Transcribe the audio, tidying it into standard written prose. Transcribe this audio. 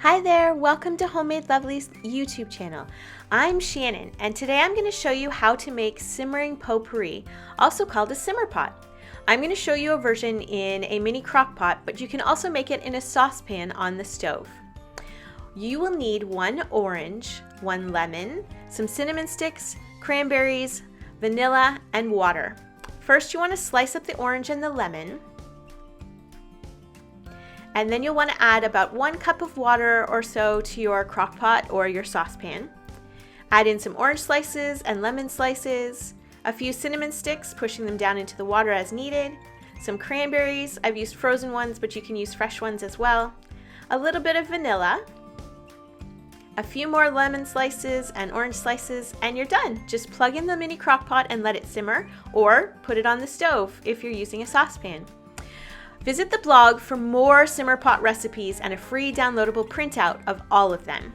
Hi there, welcome to Homemade Lovely's YouTube channel. I'm Shannon, and today I'm going to show you how to make simmering potpourri, also called a simmer pot. I'm going to show you a version in a mini crock pot, but you can also make it in a saucepan on the stove. You will need 1 orange, 1 lemon, some cinnamon sticks, cranberries, vanilla, and water. First, you want to slice up the orange and the lemon. And then you'll want to add about 1 cup of water or so to your crock pot or your saucepan. Add in some orange slices and lemon slices, a few cinnamon sticks, pushing them down into the water as needed, some cranberries, I've used frozen ones but you can use fresh ones as well, a little bit of vanilla, a few more lemon slices and orange slices, and you're done. Just plug in the mini crock pot and let it simmer, or put it on the stove if you're using a saucepan. Visit the blog for more simmer pot recipes and a free downloadable printout of all of them.